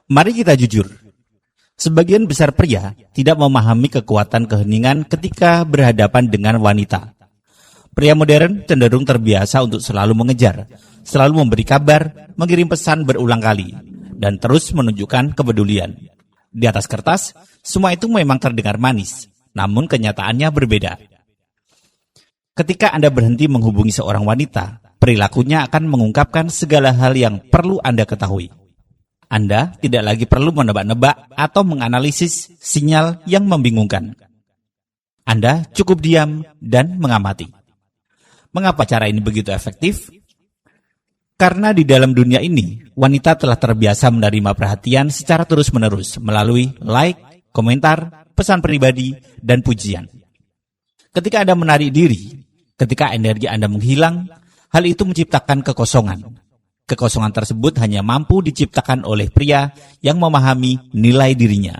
Mari kita jujur. Sebagian besar pria tidak memahami kekuatan keheningan ketika berhadapan dengan wanita. Pria modern cenderung terbiasa untuk selalu mengejar, selalu memberi kabar, mengirim pesan berulang kali, dan terus menunjukkan kepedulian. Di atas kertas, semua itu memang terdengar manis, namun kenyataannya berbeda. Ketika Anda berhenti menghubungi seorang wanita, perilakunya akan mengungkapkan segala hal yang perlu Anda ketahui. Anda tidak lagi perlu menebak-nebak atau menganalisis sinyal yang membingungkan. Anda cukup diam dan mengamati. Mengapa cara ini begitu efektif? Karena di dalam dunia ini, wanita telah terbiasa menerima perhatian secara terus-menerus melalui like, komentar, pesan pribadi, dan pujian. Ketika Anda menarik diri, ketika energi Anda menghilang, hal itu menciptakan kekosongan. Kekosongan tersebut hanya mampu diciptakan oleh pria yang memahami nilai dirinya.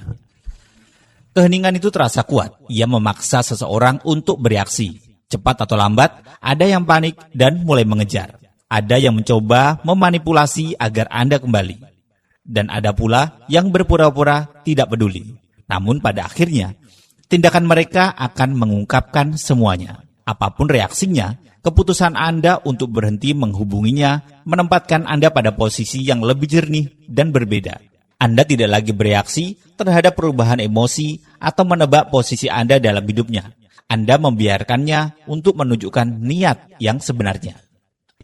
Keheningan itu terasa kuat. Ia memaksa seseorang untuk bereaksi. Cepat atau lambat, ada yang panik dan mulai mengejar. Ada yang mencoba memanipulasi agar Anda kembali. Dan ada pula yang berpura-pura tidak peduli. Namun pada akhirnya, tindakan mereka akan mengungkapkan semuanya. Apapun reaksinya, keputusan Anda untuk berhenti menghubunginya menempatkan Anda pada posisi yang lebih jernih dan berbeda. Anda tidak lagi bereaksi terhadap perubahan emosi atau menebak posisi Anda dalam hidupnya. Anda membiarkannya untuk menunjukkan niat yang sebenarnya.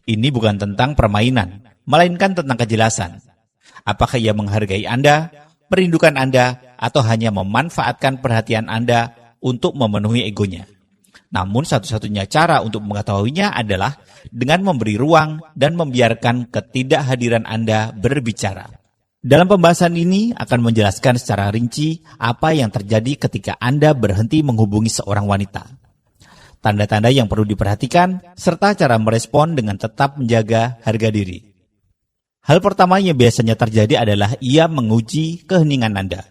Ini bukan tentang permainan, melainkan tentang kejelasan. Apakah ia menghargai Anda, merindukan Anda, atau hanya memanfaatkan perhatian Anda untuk memenuhi egonya? Namun satu-satunya cara untuk mengetahuinya adalah dengan memberi ruang dan membiarkan ketidakhadiran Anda berbicara. Dalam pembahasan ini akan menjelaskan secara rinci apa yang terjadi ketika Anda berhenti menghubungi seorang wanita. Tanda-tanda yang perlu diperhatikan, serta cara merespon dengan tetap menjaga harga diri. Hal pertama yang biasanya terjadi adalah ia menguji keheningan Anda.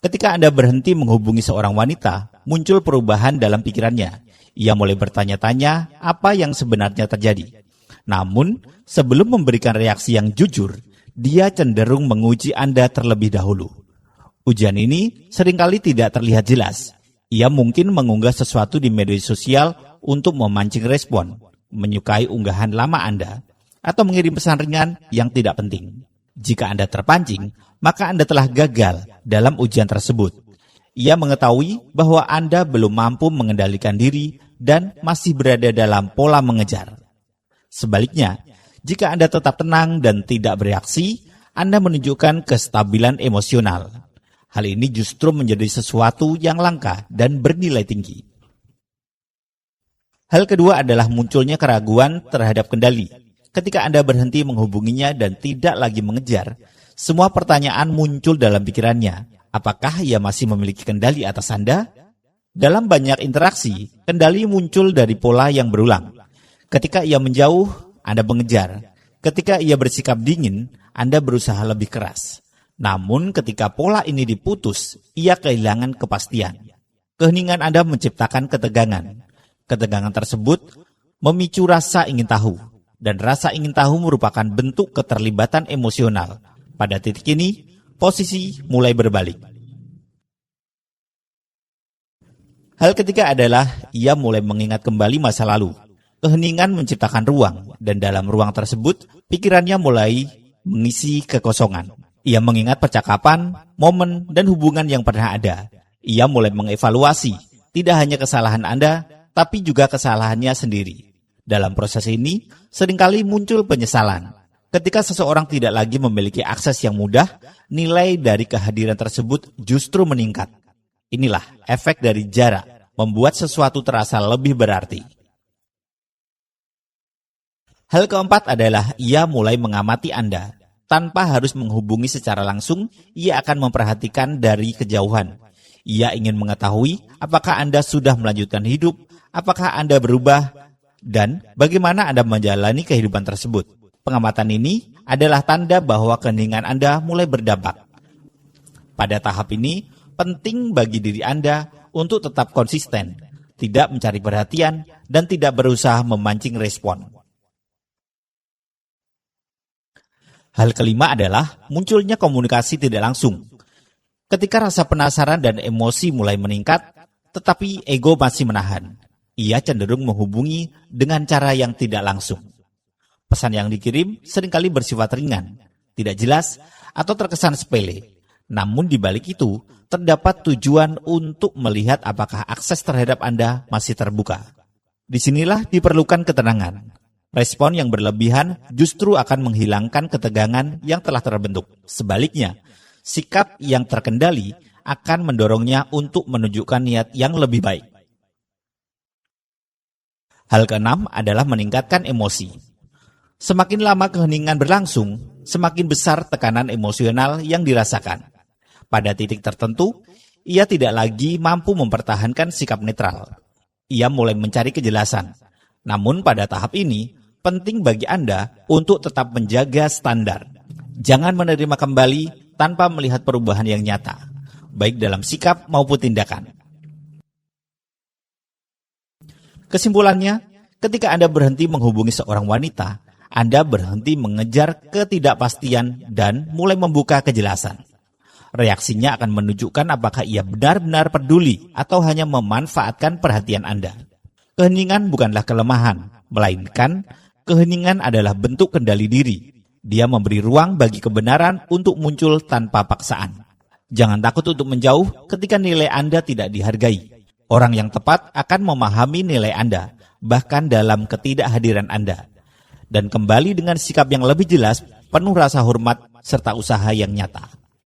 Ketika Anda berhenti menghubungi seorang wanita, muncul perubahan dalam pikirannya. Ia mulai bertanya-tanya apa yang sebenarnya terjadi. Namun, sebelum memberikan reaksi yang jujur, dia cenderung menguji Anda terlebih dahulu. Ujian ini seringkali tidak terlihat jelas. Ia mungkin mengunggah sesuatu di media sosial untuk memancing respon, menyukai unggahan lama Anda, atau mengirim pesan ringan yang tidak penting. Jika Anda terpancing, maka Anda telah gagal dalam ujian tersebut. Ia mengetahui bahwa Anda belum mampu mengendalikan diri dan masih berada dalam pola mengejar. Sebaliknya, jika Anda tetap tenang dan tidak bereaksi, Anda menunjukkan kestabilan emosional. Hal ini justru menjadi sesuatu yang langka dan bernilai tinggi. Hal kedua adalah munculnya keraguan terhadap kendali. Ketika Anda berhenti menghubunginya dan tidak lagi mengejar, semua pertanyaan muncul dalam pikirannya. Apakah ia masih memiliki kendali atas Anda? Dalam banyak interaksi, kendali muncul dari pola yang berulang. Ketika ia menjauh, Anda mengejar. Ketika ia bersikap dingin, Anda berusaha lebih keras. Namun ketika pola ini diputus, ia kehilangan kepastian. Keheningan Anda menciptakan ketegangan. Ketegangan tersebut memicu rasa ingin tahu. Dan rasa ingin tahu merupakan bentuk keterlibatan emosional. Pada titik ini, posisi mulai berbalik. Hal ketiga adalah ia mulai mengingat kembali masa lalu. Keheningan menciptakan ruang, dan dalam ruang tersebut, pikirannya mulai mengisi kekosongan. Ia mengingat percakapan, momen, dan hubungan yang pernah ada. Ia mulai mengevaluasi, tidak hanya kesalahan Anda, tapi juga kesalahannya sendiri. Dalam proses ini, seringkali muncul penyesalan. Ketika seseorang tidak lagi memiliki akses yang mudah, nilai dari kehadiran tersebut justru meningkat. Inilah efek dari jarak, membuat sesuatu terasa lebih berarti. Hal keempat adalah ia mulai mengamati Anda. Tanpa harus menghubungi secara langsung, ia akan memperhatikan dari kejauhan. Ia ingin mengetahui apakah Anda sudah melanjutkan hidup, apakah Anda berubah, dan bagaimana Anda menjalani kehidupan tersebut. Pengamatan ini adalah tanda bahwa keheningan Anda mulai berdampak. Pada tahap ini, penting bagi diri Anda untuk tetap konsisten, tidak mencari perhatian, dan tidak berusaha memancing respon. Hal kelima adalah munculnya komunikasi tidak langsung. Ketika rasa penasaran dan emosi mulai meningkat, tetapi ego masih menahan, ia cenderung menghubungi dengan cara yang tidak langsung. Pesan yang dikirim seringkali bersifat ringan, tidak jelas, atau terkesan sepele. Namun di balik itu, terdapat tujuan untuk melihat apakah akses terhadap Anda masih terbuka. Disinilah diperlukan ketenangan. Respon yang berlebihan justru akan menghilangkan ketegangan yang telah terbentuk. Sebaliknya, sikap yang terkendali akan mendorongnya untuk menunjukkan niat yang lebih baik. Hal keenam adalah meningkatkan emosi. Semakin lama keheningan berlangsung, semakin besar tekanan emosional yang dirasakan. Pada titik tertentu, ia tidak lagi mampu mempertahankan sikap netral. Ia mulai mencari kejelasan. Namun pada tahap ini, penting bagi Anda untuk tetap menjaga standar. Jangan menerima kembali tanpa melihat perubahan yang nyata, baik dalam sikap maupun tindakan. Kesimpulannya, ketika Anda berhenti menghubungi seorang wanita, Anda berhenti mengejar ketidakpastian dan mulai membuka kejelasan. Reaksinya akan menunjukkan apakah ia benar-benar peduli atau hanya memanfaatkan perhatian Anda. Keheningan bukanlah kelemahan, melainkan keheningan adalah bentuk kendali diri. Dia memberi ruang bagi kebenaran untuk muncul tanpa paksaan. Jangan takut untuk menjauh ketika nilai Anda tidak dihargai. Orang yang tepat akan memahami nilai Anda, bahkan dalam ketidakhadiran Anda. Dan kembali dengan sikap yang lebih jelas, penuh rasa hormat, serta usaha yang nyata.